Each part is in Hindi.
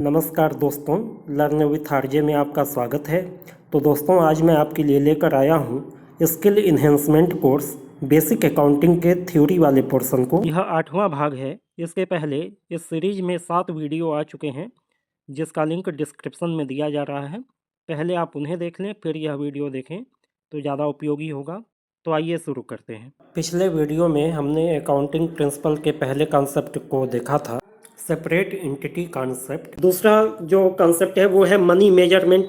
नमस्कार दोस्तों, लर्न विथ आरजे में आपका स्वागत है। तो दोस्तों, आज मैं आपके लिए लेकर आया हूँ skill enhancement course basic accounting के थ्योरी वाले पोर्शन को। यह 8वां भाग है। इसके पहले इस सीरीज में 7 वीडियो आ चुके हैं, जिसका लिंक डिस्क्रिप्शन में दिया जा रहा है। पहले आप उन्हें देख लें, फिर यह वीडियो देखें तो ज़्यादा उपयोगी होगा। तो आइए शुरू करते हैं। पिछले वीडियो में हमने अकाउंटिंग प्रिंसिपल के पहले कॉन्सेप्ट को देखा था, सेपरेट एंटिटी कॉन्सेप्ट। दूसरा जो कॉन्सेप्ट है वो है मनी मेजरमेंट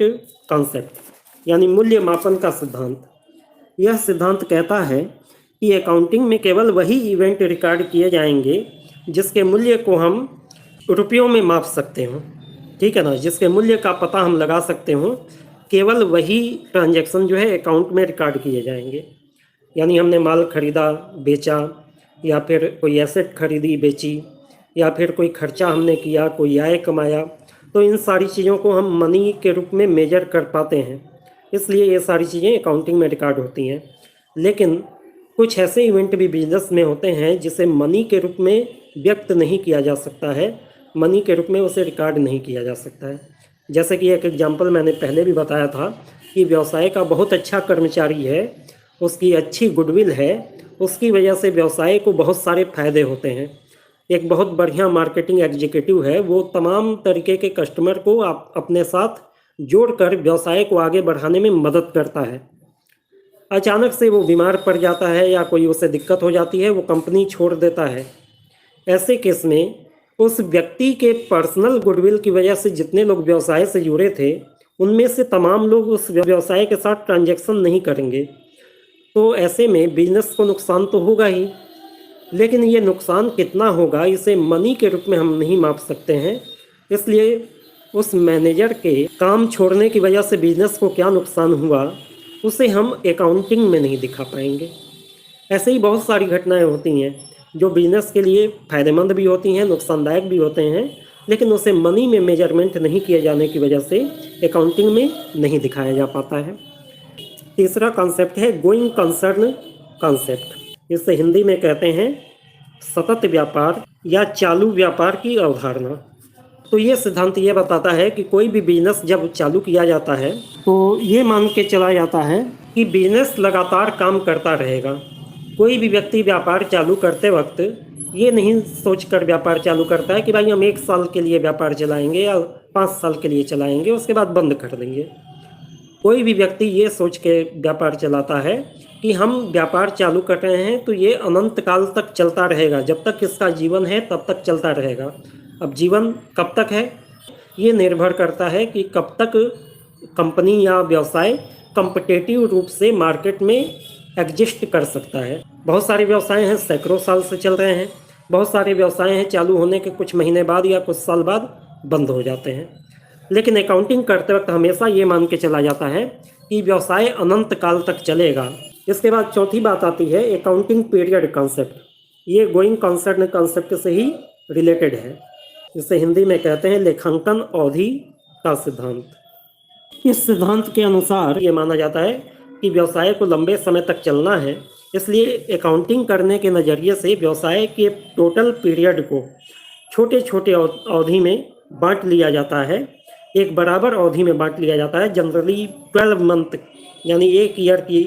कॉन्सेप्ट, यानी मूल्य मापन का सिद्धांत। यह सिद्धांत कहता है कि अकाउंटिंग में केवल वही इवेंट रिकॉर्ड किए जाएंगे जिसके मूल्य को हम रुपयों में माप सकते हो, ठीक है ना, जिसके मूल्य का पता हम लगा सकते हो। केवल वही ट्रांजैक्शन जो है अकाउंट में रिकॉर्ड किए जाएंगे। यानी हमने माल खरीदा, बेचा, या फिर कोई एसेट खरीदी, बेची, या फिर कोई खर्चा हमने किया, कोई आय कमाया, तो इन सारी चीज़ों को हम मनी के रूप में मेजर कर पाते हैं। इसलिए ये सारी चीज़ें अकाउंटिंग में रिकॉर्ड होती हैं। लेकिन कुछ ऐसे इवेंट भी बिजनेस में होते हैं जिसे मनी के रूप में व्यक्त नहीं किया जा सकता है, मनी के रूप में उसे रिकॉर्ड नहीं किया जा सकता है। जैसे कि एक एग्जांपल मैंने पहले भी बताया था कि व्यवसाय का बहुत अच्छा कर्मचारी है, उसकी अच्छी गुडविल है, उसकी वजह से व्यवसाय को बहुत सारे फायदे होते हैं। एक बहुत बढ़िया मार्केटिंग एग्जीक्यूटिव है, वो तमाम तरीके के कस्टमर को आप अपने साथ जोड़कर व्यवसाय को आगे बढ़ाने में मदद करता है। अचानक से वो बीमार पड़ जाता है या कोई उसे दिक्कत हो जाती है, वो कंपनी छोड़ देता है। ऐसे केस में उस व्यक्ति के पर्सनल गुडविल की वजह से जितने लोग व्यवसाय से जुड़े थे, उनमें से तमाम लोग उस व्यवसाय के साथ ट्रांजैक्शन नहीं करेंगे। तो ऐसे में बिजनेस को नुकसान तो होगा ही, लेकिन ये नुकसान कितना होगा इसे मनी के रूप में हम नहीं माप सकते हैं। इसलिए उस मैनेजर के काम छोड़ने की वजह से बिजनेस को क्या नुकसान हुआ, उसे हम अकाउंटिंग में नहीं दिखा पाएंगे। ऐसे ही बहुत सारी घटनाएं होती हैं जो बिजनेस के लिए फ़ायदेमंद भी होती हैं, नुकसानदायक भी होते हैं, लेकिन उसे मनी में मेजरमेंट नहीं किए जाने की वजह से अकाउंटिंग में नहीं दिखाया जा पाता है। तीसरा कॉन्सेप्ट है गोइंग कंसर्न कॉन्सेप्ट। इसे हिंदी में कहते हैं सतत व्यापार या चालू व्यापार की अवधारणा। तो ये सिद्धांत ये बताता है कि कोई भी बिजनेस जब चालू किया जाता है तो ये मान के चला जाता है कि बिजनेस लगातार काम करता रहेगा। कोई भी व्यक्ति व्यापार चालू करते वक्त ये नहीं सोचकर व्यापार चालू करता है कि भाई हम 1 साल के लिए व्यापार चलाएंगे या 5 साल के लिए चलाएंगे, उसके बाद बंद कर देंगे। कोई भी व्यक्ति ये सोच के व्यापार चलाता है कि हम व्यापार चालू कर रहे हैं तो ये अनंत काल तक चलता रहेगा, जब तक इसका जीवन है तब तक चलता रहेगा। अब जीवन कब तक है, ये निर्भर करता है कि कब तक कंपनी या व्यवसाय कॉम्पिटिटिव रूप से मार्केट में एग्जिस्ट कर सकता है। बहुत सारे व्यवसाय हैं सैकड़ों साल से चल रहे हैं, बहुत सारे व्यवसाय हैं चालू होने के कुछ महीने बाद या कुछ साल बाद बंद हो जाते हैं। लेकिन अकाउंटिंग करते वक्त हमेशा ये मान के चला जाता है कि व्यवसाय अनंत काल तक चलेगा। इसके बाद चौथी बात आती है अकाउंटिंग पीरियड कॉन्सेप्ट। ये गोइंग कंसर्न कॉन्सेप्ट से ही रिलेटेड है। इसे हिंदी में कहते हैं लेखांकन अवधि का सिद्धांत। इस सिद्धांत के अनुसार ये माना जाता है कि व्यवसाय को लंबे समय तक चलना है, इसलिए अकाउंटिंग करने के नज़रिए से व्यवसाय के टोटल पीरियड को छोटे छोटे अवधि में बांट लिया जाता है, एक बराबर अवधि में बांट लिया जाता है। जनरली 12 मंथ यानी 1 ईयर की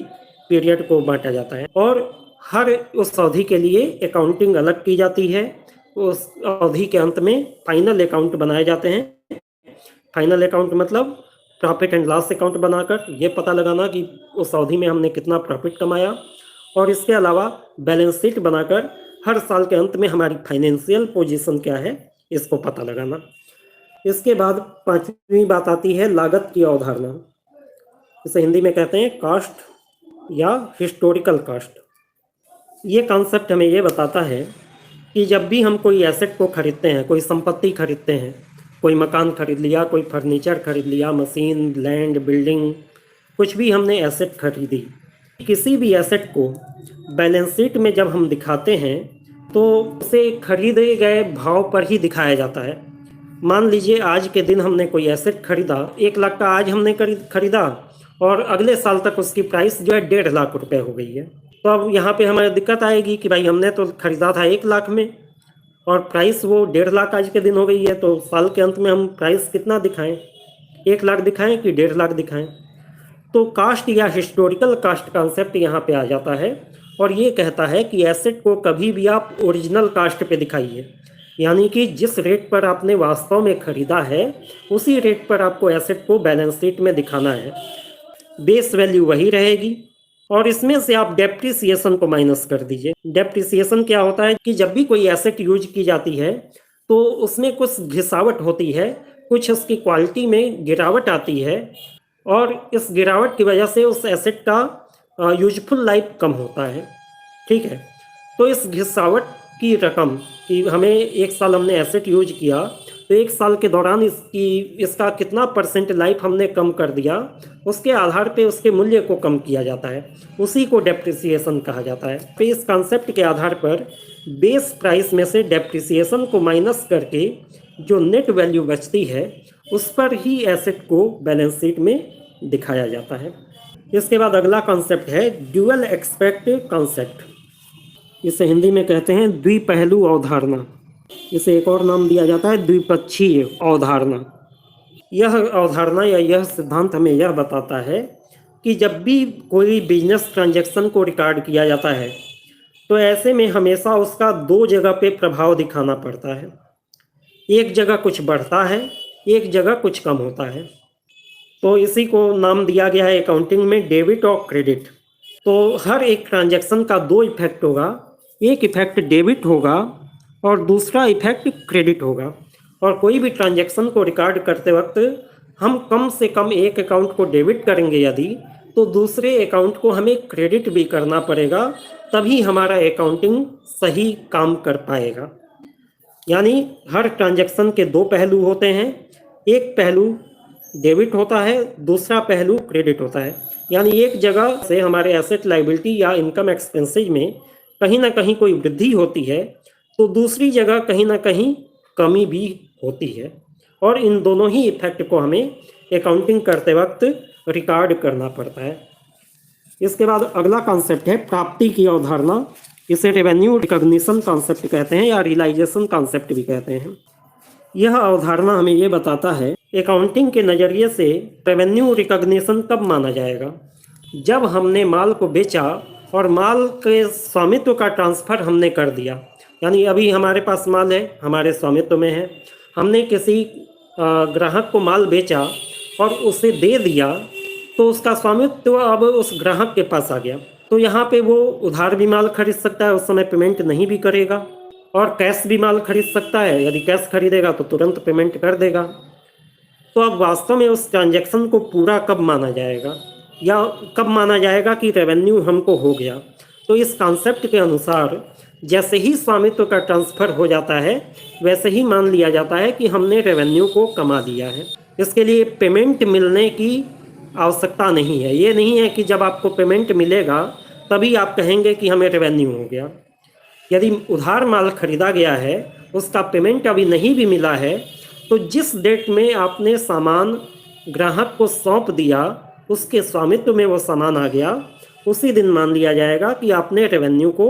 पीरियड को बांटा जाता है और हर उस अवधि के लिए अकाउंटिंग अलग की जाती है। उस अवधि के अंत में फाइनल अकाउंट बनाए जाते हैं। फाइनल अकाउंट मतलब प्रॉफिट एंड लॉस अकाउंट बनाकर ये पता लगाना कि उस अवधि में हमने कितना प्रॉफिट कमाया, और इसके अलावा बैलेंस शीट बनाकर हर साल के अंत में हमारी फाइनेंशियल पोजीशन क्या है इसको पता लगाना। इसके बाद 5वीं बात आती है लागत की अवधारणा। इसे हिंदी में कहते हैं कॉस्ट या हिस्टोरिकल कॉस्ट। ये कॉन्सेप्ट हमें ये बताता है कि जब भी हम कोई एसेट को खरीदते हैं, कोई संपत्ति खरीदते हैं, कोई मकान खरीद लिया, कोई फर्नीचर खरीद लिया, मशीन, लैंड, बिल्डिंग, कुछ भी हमने एसेट खरीदी, किसी भी एसेट को बैलेंस शीट में जब हम दिखाते हैं तो उसे खरीदे गए भाव पर ही दिखाया जाता है। मान लीजिए आज के दिन हमने कोई एसेट खरीदा, 1 लाख का आज हमने खरीदा और अगले साल तक उसकी प्राइस जो है 1.5 लाख रुपए हो गई है। तो अब यहाँ पे हमारी दिक्कत आएगी कि भाई हमने तो खरीदा था 1 लाख में और प्राइस वो 1.5 लाख आज के दिन हो गई है, तो साल के अंत में हम प्राइस कितना दिखाएं, 1 लाख दिखाएं कि 1.5 लाख दिखाएं। तो कास्ट या हिस्टोरिकल कास्ट कॉन्सेप्ट यहाँ पे आ जाता है और ये कहता है कि एसेट को कभी भी आप ओरिजिनल कास्ट पे दिखाइए, यानी कि जिस रेट पर आपने वास्तव में खरीदा है उसी रेट पर आपको एसेट को बैलेंस शीट में दिखाना है। बेस वैल्यू वही रहेगी और इसमें से आप डेप्रिसिएशन को माइनस कर दीजिए। डेप्रिसिएशन क्या होता है कि जब भी कोई एसेट यूज की जाती है तो उसमें कुछ घिसावट होती है, कुछ उसकी क्वालिटी में गिरावट आती है और इस गिरावट की वजह से उस एसेट का यूजफुल लाइफ कम होता है। ठीक है, तो इस घिसावट की रकम कि हमें 1 साल हमने एसेट यूज किया तो 1 साल के दौरान इसका कितना परसेंट लाइफ हमने कम कर दिया, उसके आधार पे उसके मूल्य को कम किया जाता है, उसी को डेप्रिसिएशन कहा जाता है। तो इस कॉन्सेप्ट के आधार पर बेस प्राइस में से डेप्रिसिएशन को माइनस करके जो नेट वैल्यू बचती है उस पर ही एसेट को बैलेंस शीट में दिखाया जाता है। इसके बाद अगला कॉन्सेप्ट है ड्यूअल एस्पेक्ट कॉन्सेप्ट। इसे हिंदी में कहते हैं द्विपहलू अवधारणा। इसे एक और नाम दिया जाता है द्विपक्षीय अवधारणा। यह अवधारणा या यह सिद्धांत हमें यह बताता है कि जब भी कोई बिजनेस ट्रांजैक्शन को रिकॉर्ड किया जाता है तो ऐसे में हमेशा उसका 2 जगह पे प्रभाव दिखाना पड़ता है। एक जगह कुछ बढ़ता है, एक जगह कुछ कम होता है। तो इसी को नाम दिया गया है अकाउंटिंग में डेबिट और क्रेडिट। तो हर एक ट्रांजैक्शन का 2 इफेक्ट होगा, एक इफेक्ट डेबिट होगा और दूसरा इफेक्ट क्रेडिट होगा। और कोई भी ट्रांजैक्शन को रिकॉर्ड करते वक्त हम कम से कम एक अकाउंट को डेबिट करेंगे यदि, तो दूसरे अकाउंट को हमें क्रेडिट भी करना पड़ेगा, तभी हमारा अकाउंटिंग सही काम कर पाएगा। यानी हर ट्रांजैक्शन के 2 पहलू होते हैं, एक पहलू डेबिट होता है, दूसरा पहलू क्रेडिट होता है। यानी एक जगह से हमारे एसेट लायबिलिटी या इनकम एक्सपेंसेज में कहीं ना कहीं कोई वृद्धि होती है तो दूसरी जगह कहीं ना कहीं कमी भी होती है और इन दोनों ही इफेक्ट को हमें अकाउंटिंग करते वक्त रिकॉर्ड करना पड़ता है। इसके बाद अगला कॉन्सेप्ट है प्राप्ति की अवधारणा। इसे रेवेन्यू रिकॉग्निशन कॉन्सेप्ट कहते हैं या रियलाइजेशन कॉन्सेप्ट भी कहते हैं। यह अवधारणा हमें ये बताता है अकाउंटिंग के नज़रिए से रेवेन्यू रिकॉग्निशन कब माना जाएगा, जब हमने माल को बेचा और माल के स्वामित्व का ट्रांसफ़र हमने कर दिया। यानी अभी हमारे पास माल है, हमारे स्वामित्व में है, हमने किसी ग्राहक को माल बेचा और उसे दे दिया तो उसका स्वामित्व अब उस ग्राहक के पास आ गया। तो यहाँ पे वो उधार भी माल खरीद सकता है, उस समय पेमेंट नहीं भी करेगा, और कैश भी माल खरीद सकता है, यदि कैश खरीदेगा तो तुरंत पेमेंट कर देगा। तो अब वास्तव में उस ट्रांजैक्शन को पूरा कब माना जाएगा या कब माना जाएगा कि रेवेन्यू हमको हो गया। तो इस कॉन्सेप्ट के अनुसार जैसे ही स्वामित्व का ट्रांसफ़र हो जाता है वैसे ही मान लिया जाता है कि हमने रेवेन्यू को कमा लिया है। इसके लिए पेमेंट मिलने की आवश्यकता नहीं है। ये नहीं है कि जब आपको पेमेंट मिलेगा तभी आप कहेंगे कि हमें रेवेन्यू हो गया। यदि उधार माल खरीदा गया है, उसका पेमेंट अभी नहीं भी मिला है, तो जिस डेट में आपने सामान ग्राहक को सौंप दिया उसके स्वामित्व में वो सामान आ गया, उसी दिन मान लिया जाएगा कि आपने रेवेन्यू को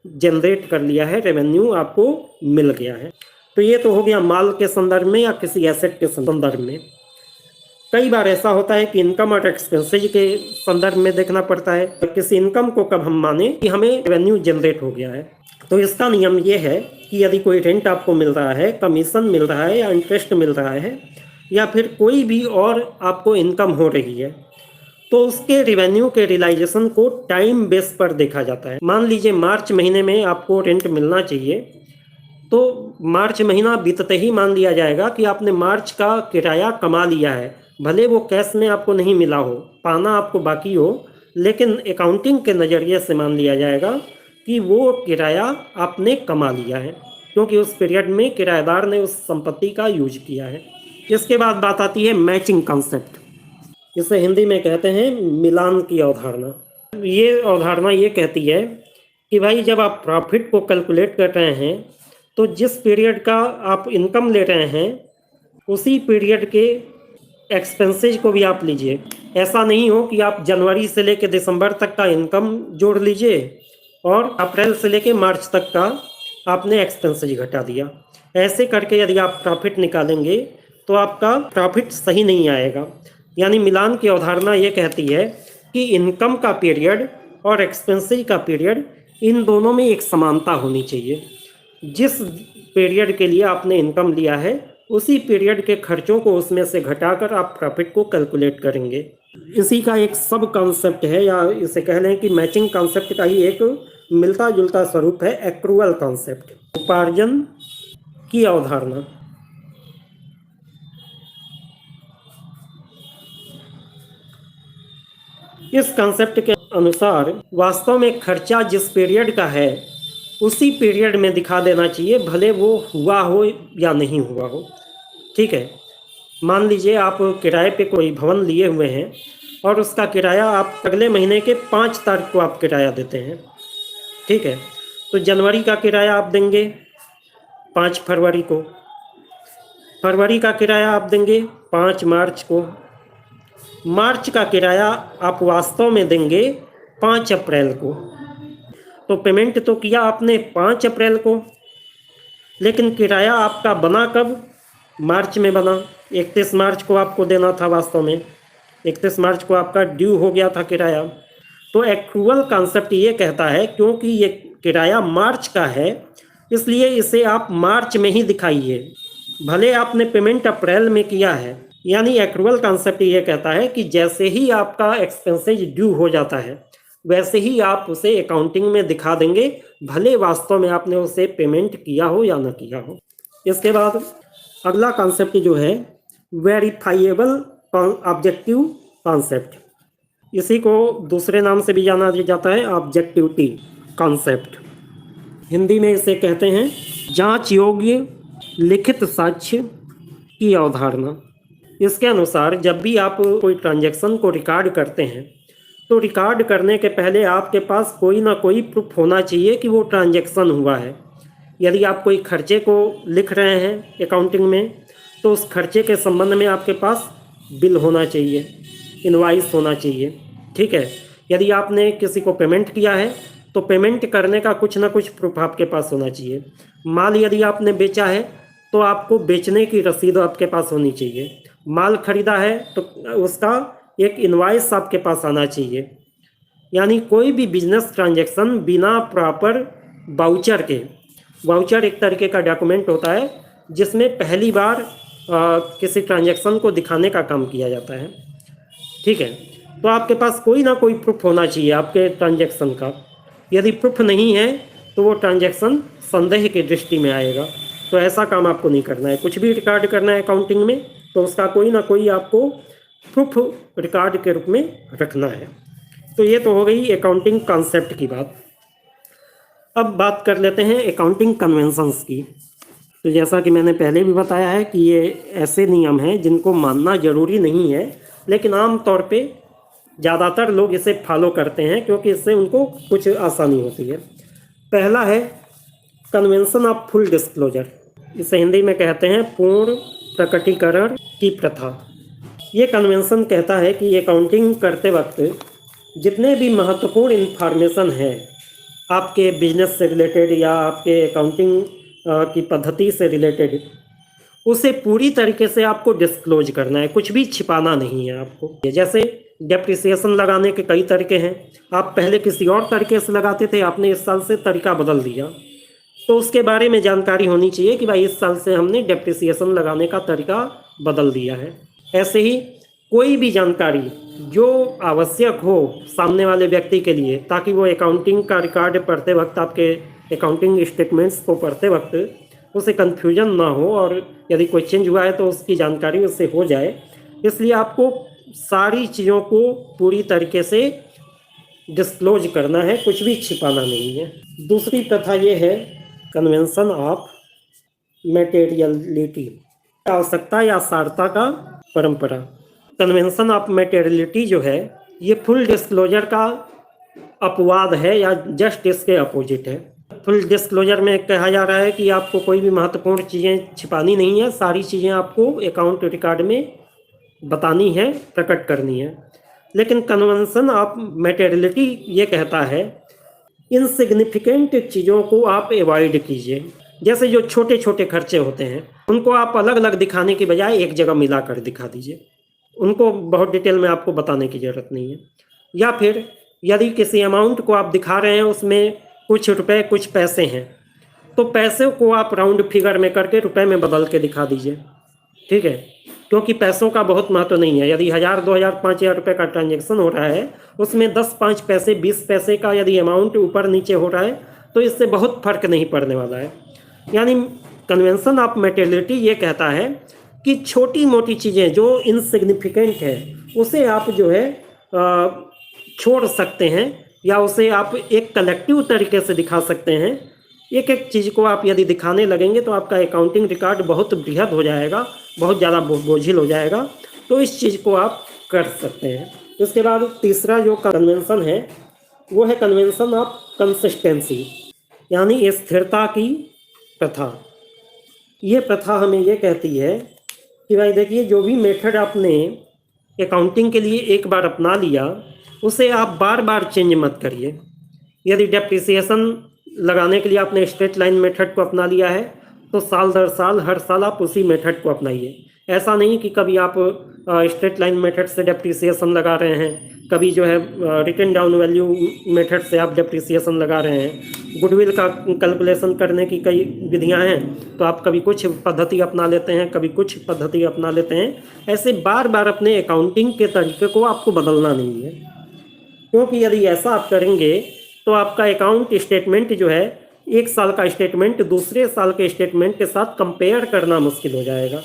जनरेट कर लिया है, रेवेन्यू आपको मिल गया है। तो ये तो हो गया माल के संदर्भ में या किसी एसेट के संदर्भ में। कई बार ऐसा होता है कि इनकम और एक्सपेंसेज के संदर्भ में देखना पड़ता है किसी इनकम को कब हम माने कि हमें रेवेन्यू जनरेट हो गया है। तो इसका नियम ये है कि यदि कोई रेंट आपको मिल रहा है, कमीशन मिल रहा है या इंटरेस्ट मिल रहा है या फिर कोई भी और आपको इनकम हो रही है, तो उसके रेवेन्यू के रियलाइजेशन को टाइम बेस पर देखा जाता है। मान लीजिए मार्च महीने में आपको रेंट मिलना चाहिए, तो मार्च महीना बीतते ही मान लिया जाएगा कि आपने मार्च का किराया कमा लिया है। भले वो कैश में आपको नहीं मिला हो, पाना आपको बाकी हो, लेकिन अकाउंटिंग के नज़रिए से मान लिया जाएगा कि वो किराया आपने कमा लिया है, क्योंकि उस पीरियड में किराएदार ने उस संपत्ति का यूज किया है। इसके बाद बात आती है मैचिंग कॉन्सेप्ट। इसे हिंदी में कहते हैं मिलान की अवधारणा। ये अवधारणा ये कहती है कि भाई जब आप प्रॉफिट को कैलकुलेट कर रहे हैं तो जिस पीरियड का आप इनकम ले रहे हैं उसी पीरियड के एक्सपेंसेज को भी आप लीजिए। ऐसा नहीं हो कि आप जनवरी से लेकर दिसंबर तक का इनकम जोड़ लीजिए और अप्रैल से लेकर मार्च तक का आपने एक्सपेंसेस घटा दिया। ऐसे करके यदि आप प्रॉफिट निकालेंगे तो आपका प्रॉफिट सही नहीं आएगा। यानी मिलान की अवधारणा ये कहती है कि इनकम का पीरियड और एक्सपेंसेस का पीरियड, इन दोनों में एक समानता होनी चाहिए। जिस पीरियड के लिए आपने इनकम लिया है उसी पीरियड के खर्चों को उसमें से घटाकर आप प्रॉफिट को कैलकुलेट करेंगे। इसी का एक सब कॉन्सेप्ट है, या इसे कह लें कि मैचिंग कॉन्सेप्ट का ही एक मिलता जुलता स्वरूप है एक्रूअल कॉन्सेप्ट, उपार्जन की अवधारणा। इस कॉन्सेप्ट के अनुसार वास्तव में खर्चा जिस पीरियड का है उसी पीरियड में दिखा देना चाहिए, भले वो हुआ हो या नहीं हुआ हो। ठीक है, मान लीजिए आप किराए पे कोई भवन लिए हुए हैं और उसका किराया आप अगले महीने के 5 तारीख को आप किराया देते हैं। ठीक है, तो जनवरी का किराया आप देंगे 5 फरवरी को, फरवरी का किराया आप देंगे 5 मार्च को, मार्च का किराया आप वास्तव में देंगे 5 अप्रैल को। तो पेमेंट तो किया आपने 5 अप्रैल को, लेकिन किराया आपका बना कब? मार्च में बना। 31 मार्च को आपको देना था, वास्तव में 31 मार्च को आपका ड्यू हो गया था किराया। तो एक्रूअल कॉन्सेप्ट ये कहता है क्योंकि ये किराया मार्च का है इसलिए इसे आप मार्च में ही दिखाइए, भले आपने पेमेंट अप्रैल में किया है। यानी एक्रूअल कॉन्सेप्ट ये कहता है कि जैसे ही आपका एक्सपेंसेज ड्यू हो जाता है वैसे ही आप उसे अकाउंटिंग में दिखा देंगे, भले वास्तव में आपने उसे पेमेंट किया हो या न किया हो। इसके बाद अगला कॉन्सेप्ट जो है वेरीफाइएबल ऑब्जेक्टिव कॉन्सेप्ट, इसी को दूसरे नाम से भी जाना जाता है ऑब्जेक्टिविटी कॉन्सेप्ट। हिंदी में इसे कहते हैं जांच योग्य लिखित साक्ष्य की अवधारणा। इसके अनुसार जब भी आप कोई ट्रांजैक्शन को रिकॉर्ड करते हैं तो रिकॉर्ड करने के पहले आपके पास कोई ना कोई प्रूफ होना चाहिए कि वो ट्रांजैक्शन हुआ है। यदि आप कोई खर्चे को लिख रहे हैं अकाउंटिंग में तो उस खर्चे के संबंध में आपके पास बिल होना चाहिए, इनवॉइस होना चाहिए। ठीक है, यदि आपने किसी को पेमेंट किया है तो पेमेंट करने का कुछ ना कुछ प्रूफ आपके पास होना चाहिए। माल यदि आपने बेचा है तो आपको बेचने की रसीद आपके पास होनी चाहिए। माल खरीदा है तो उसका एक इनवॉइस आपके पास आना चाहिए। यानी कोई भी बिजनेस ट्रांजैक्शन बिना प्रॉपर वाउचर के, वाउचर एक तरीके का डॉक्यूमेंट होता है जिसमें पहली बार किसी ट्रांजैक्शन को दिखाने का काम किया जाता है। ठीक है, तो आपके पास कोई ना कोई प्रूफ होना चाहिए आपके ट्रांजैक्शन का। यदि प्रूफ नहीं है तो वो ट्रांजैक्शन संदेह की दृष्टि में आएगा। तो ऐसा काम आपको नहीं करना है। कुछ भी रिकॉर्ड करना है अकाउंटिंग में तो उसका कोई ना कोई आपको प्रूफ रिकॉर्ड के रूप में रखना है। तो ये तो हो गई अकाउंटिंग कॉन्सेप्ट की बात। अब बात कर लेते हैं अकाउंटिंग कन्वेंशंस की। तो जैसा कि मैंने पहले भी बताया है कि ये ऐसे नियम हैं जिनको मानना ज़रूरी नहीं है, लेकिन आम तौर पे ज़्यादातर लोग इसे फॉलो करते हैं क्योंकि इससे उनको कुछ आसानी होती है। पहला है कन्वेंशन ऑफ फुल डिस्क्लोजर, इसे हिंदी में कहते हैं पूर्ण प्रकटीकरण की प्रथा। ये कन्वेंशन कहता है कि अकाउंटिंग करते वक्त जितने भी महत्वपूर्ण इन्फॉर्मेशन है आपके बिजनेस से रिलेटेड या आपके अकाउंटिंग की पद्धति से रिलेटेड, उसे पूरी तरीके से आपको डिस्क्लोज करना है, कुछ भी छिपाना नहीं है आपको। जैसे डेप्रिसिएशन लगाने के कई तरीके हैं, आप पहले किसी और तरीके से लगाते थे, आपने इस साल से तरीका बदल दिया, तो उसके बारे में जानकारी होनी चाहिए कि भाई इस साल से हमने डेप्रिसिएशन लगाने का तरीका बदल दिया है। ऐसे ही कोई भी जानकारी जो आवश्यक हो सामने वाले व्यक्ति के लिए, ताकि वो अकाउंटिंग का रिकॉर्ड पढ़ते वक्त, आपके अकाउंटिंग स्टेटमेंट्स को पढ़ते वक्त उसे कन्फ्यूजन ना हो और यदि कोई चेंज हुआ है तो उसकी जानकारी उससे हो जाए। इसलिए आपको सारी चीज़ों को पूरी तरीके से डिस्क्लोज करना है, कुछ भी छिपाना नहीं है। दूसरी प्रथा ये है कन्वेंशन ऑफ मटेरियलिटी, आवश्यकता या सारता का परंपरा। कन्वेंशन ऑफ मटेरियलिटी जो है ये फुल डिस्क्लोजर का अपवाद है या जस्ट इसके अपोजिट है। फुल डिस्क्लोजर में कहा जा रहा है कि आपको कोई भी महत्वपूर्ण चीज़ें छिपानी नहीं है, सारी चीज़ें आपको अकाउंट रिकॉर्ड में बतानी है, प्रकट करनी है। लेकिन कन्वेंशन ऑफ मटेरियलिटी ये कहता है इनसिग्निफिकेंट चीज़ों को आप अवॉइड कीजिए। जैसे जो छोटे छोटे खर्चे होते हैं उनको आप अलग अलग दिखाने की बजाय एक जगह मिला कर दिखा दीजिए, उनको बहुत डिटेल में आपको बताने की ज़रूरत नहीं है। या फिर यदि किसी अमाउंट को आप दिखा रहे हैं उसमें कुछ रुपए कुछ पैसे हैं, तो पैसे को आप राउंड फिगर में करके रुपए में बदल के दिखा दीजिए, ठीक है। क्योंकि पैसों का बहुत महत्व नहीं है। यदि 1000 2000 5000 रुपये का ट्रांजेक्शन हो रहा है, उसमें 10 5 पैसे 20 पैसे का यदि अमाउंट ऊपर नीचे हो रहा है तो इससे बहुत फर्क नहीं पड़ने वाला है। यानी कन्वेंशन ऑफ मेटेरियलिटी ये कहता है कि छोटी मोटी चीज़ें जो इनसिग्निफिकेंट है उसे आप जो है छोड़ सकते हैं, या उसे आप एक कलेक्टिव तरीके से दिखा सकते हैं। एक एक चीज़ को आप यदि दिखाने लगेंगे तो आपका अकाउंटिंग रिकॉर्ड बहुत बृहद हो जाएगा, बहुत ज़्यादा बोझिल हो जाएगा। तो इस चीज़ को आप कर सकते हैं। उसके बाद तीसरा जो कन्वेंशन है वो है कन्वेंशन ऑफ कंसिस्टेंसी, यानी स्थिरता की प्रथा। ये प्रथा हमें ये कहती है कि भाई देखिए, जो भी मेथड आपने अकाउंटिंग के लिए एक बार अपना लिया उसे आप बार बार चेंज मत करिए। यदि डेप्रिसिएशन लगाने के लिए आपने स्ट्रेट लाइन मेथड को अपना लिया है तो साल दर साल हर साल आप उसी मेथड को अपनाइए। ऐसा नहीं कि कभी आप स्ट्रेट लाइन मेथड से डेप्रिसिएशन लगा रहे हैं, कभी जो है रिटन डाउन वैल्यू मेथड से आप डेप्रिसिएशन लगा रहे हैं। गुडविल का कैलकुलेशन करने की कई विधियां हैं, तो आप कभी कुछ पद्धति अपना लेते हैं, कभी कुछ पद्धति अपना लेते हैं। ऐसे बार बार अपने अकाउंटिंग के तरीके को आपको बदलना नहीं है, क्योंकि यदि ऐसा आप करेंगे तो आपका अकाउंट स्टेटमेंट जो है एक साल का स्टेटमेंट दूसरे साल के स्टेटमेंट के साथ कंपेयर करना मुश्किल हो जाएगा।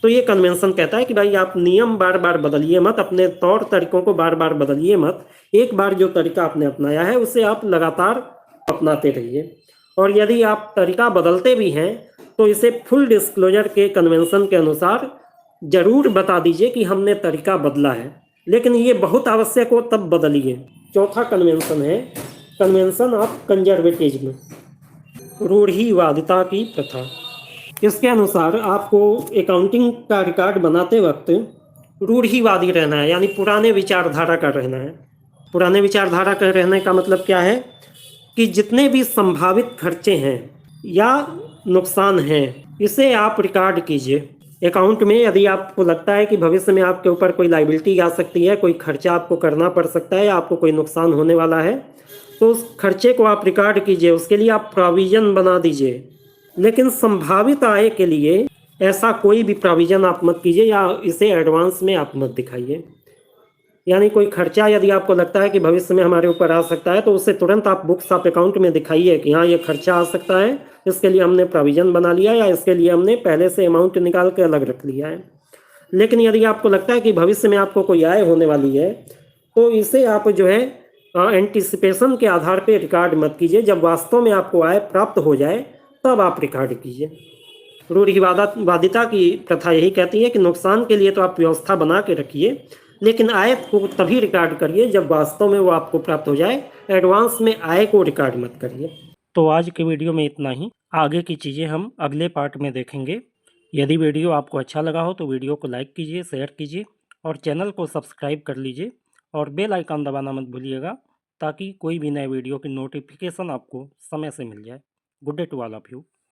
तो ये कन्वेंशन कहता है कि भाई आप नियम बार बार बदलिए मत, अपने तौर तरीकों को बार बार बदलिए मत। एक बार जो तरीका आपने अपनाया है उसे आप लगातार अपनाते रहिए। और यदि आप तरीका बदलते भी हैं तो इसे फुल डिस्क्लोजर के कन्वेंशन के अनुसार जरूर बता दीजिए कि हमने तरीका बदला है, लेकिन ये बहुत आवश्यक हो तब बदलिए। चौथा कन्वेंशन है कन्वेंशन ऑफ कंजर्वेटिज्म, रूढ़िवादिता की प्रथा। इसके अनुसार आपको अकाउंटिंग का रिकॉर्ड बनाते वक्त रूढ़िवादी रहना है, यानी पुराने विचारधारा का रहना है। पुराने विचारधारा का रहने का मतलब क्या है कि जितने भी संभावित खर्चे हैं या नुकसान हैं इसे आप रिकॉर्ड कीजिए अकाउंट में। यदि आपको लगता है कि भविष्य में आपके ऊपर कोई लाइबिलिटी आ सकती है, कोई खर्चा आपको करना पड़ सकता है या आपको कोई नुकसान होने वाला है, तो उस खर्चे को आप रिकॉर्ड कीजिए, उसके लिए आप प्रोविज़न बना दीजिए। लेकिन संभावित आय के लिए ऐसा कोई भी प्रोविज़न आप मत कीजिए या इसे एडवांस में आप मत दिखाइए। यानी कोई खर्चा यदि आपको लगता है कि भविष्य में हमारे ऊपर आ सकता है तो उसे तुरंत आप बुक्स ऑफ अकाउंट में दिखाइए कि हाँ ये खर्चा आ सकता है, इसके लिए हमने प्रोविज़न बना लिया या इसके लिए हमने पहले से अमाउंट निकाल के अलग रख लिया है। लेकिन यदि आपको लगता है कि भविष्य में आपको कोई आय होने वाली है तो इसे आप जो है एंटिसिपेशन के आधार पर रिकॉर्ड मत कीजिए। जब वास्तव में आपको आय प्राप्त हो जाए तब आप रिकॉर्ड कीजिए। रूढ़िवादिता की प्रथा यही कहती है कि नुकसान के लिए तो आप व्यवस्था बना के रखिए, लेकिन आय को तभी रिकॉर्ड करिए जब वास्तव में वो आपको प्राप्त हो जाए। एडवांस में आय को रिकॉर्ड मत करिए। तो आज के वीडियो में इतना ही। आगे की चीज़ें हम अगले पार्ट में देखेंगे। यदि वीडियो आपको अच्छा लगा हो तो वीडियो को लाइक कीजिए, शेयर कीजिए और चैनल को सब्सक्राइब कर लीजिए और बेल आइकन दबाना मत भूलिएगा, ताकि कोई भी नए वीडियो की नोटिफिकेशन आपको समय से मिल जाए। Good day to all of you.